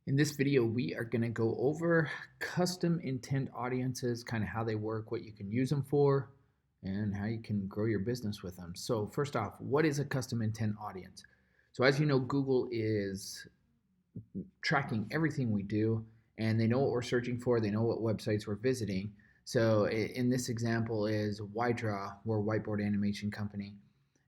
In this video, we are going to go over custom intent audiences, kind of how they work, what you can use them for, and how you can grow your business with them. So first off, what is a custom intent audience? So as you know, Google is tracking everything we do, and they know what we're searching for. They know what websites we're visiting. So in this example is Ydraw, we're a whiteboard animation company.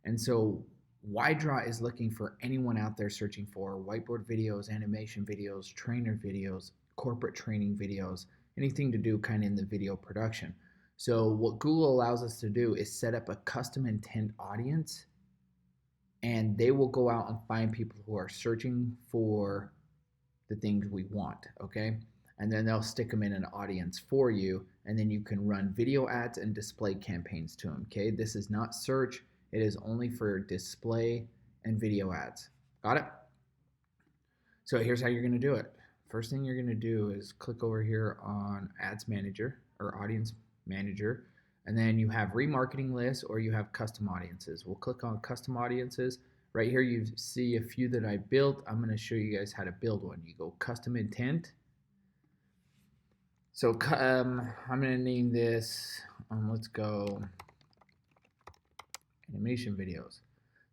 And so Ydraw is looking for anyone out there searching for whiteboard videos, animation videos, trainer videos, corporate training videos, anything to do kind of in the video production. So what Google allows us to do is set up a custom intent audience, and they will go out and find people who are searching for the things we want, okay? And then they'll stick them in an audience for you, and then you can run video ads and display campaigns to them, okay? This is not search. It is only for display and video ads. Got it? So here's how you're going to do it. First thing you're going to do is click over here on Ads Manager or Audience Manager, and then you have remarketing lists or you have custom audiences. We'll click on custom audiences. Right here you see a few that I built. I'm going to show you guys how to build one. You go custom intent. So I'm going to name this, let's go animation videos.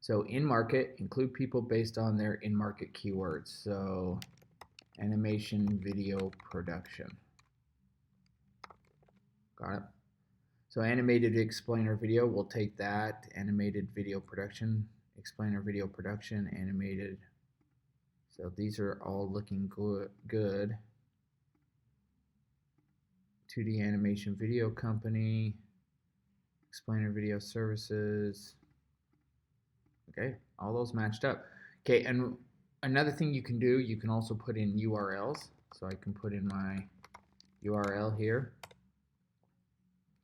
So in market, include people based on their in market keywords. So animation video production. Got it? So animated explainer video, we'll take that. Animated video production, explainer video production, animated. So these are all looking good. 2D animation video company, explainer video services. Okay, all those matched up. Okay, and another thing you can do, you can also put in URLs. So I can put in my URL here.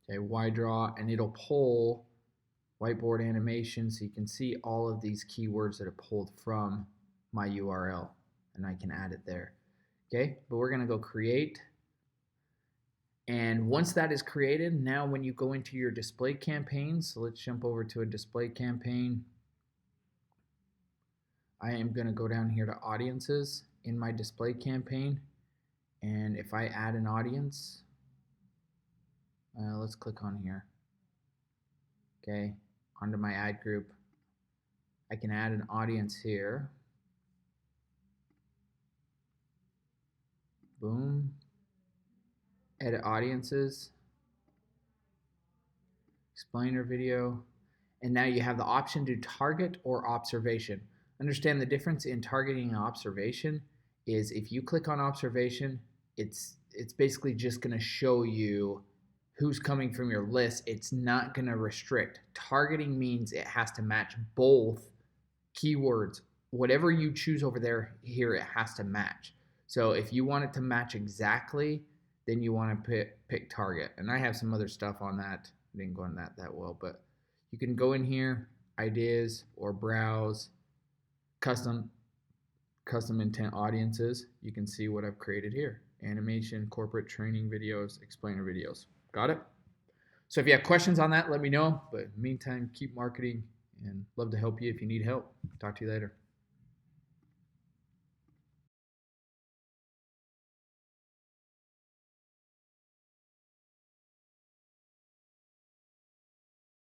Okay, Ydraw, and it'll pull whiteboard animation, so you can see all of these keywords that are pulled from my URL, and I can add it there. Okay, but we're gonna go create. And once that is created, now when you go into your display campaigns, so let's jump over to a display campaign. I am going to go down here to audiences in my display campaign. And if I add an audience, let's click on here. Okay, onto my ad group. I can add an audience here. Boom. Edit audiences, explainer video, and now you have the option to target or observation. Understand the difference in targeting and observation is if you click on observation, it's basically just going to show you who's coming from your list. It's not going to restrict. Targeting means it has to match both keywords. Whatever you choose over there, here it has to match. So if you want it to match exactly, then you want to pick target. And I have some other stuff on that. I didn't go on that well, but you can go in here, ideas, or browse custom intent audiences. You can see what I've created here. Animation, corporate training videos, explainer videos. Got it? So if you have questions on that, let me know. But in the meantime, keep marketing, and love to help you if you need help. Talk to you later.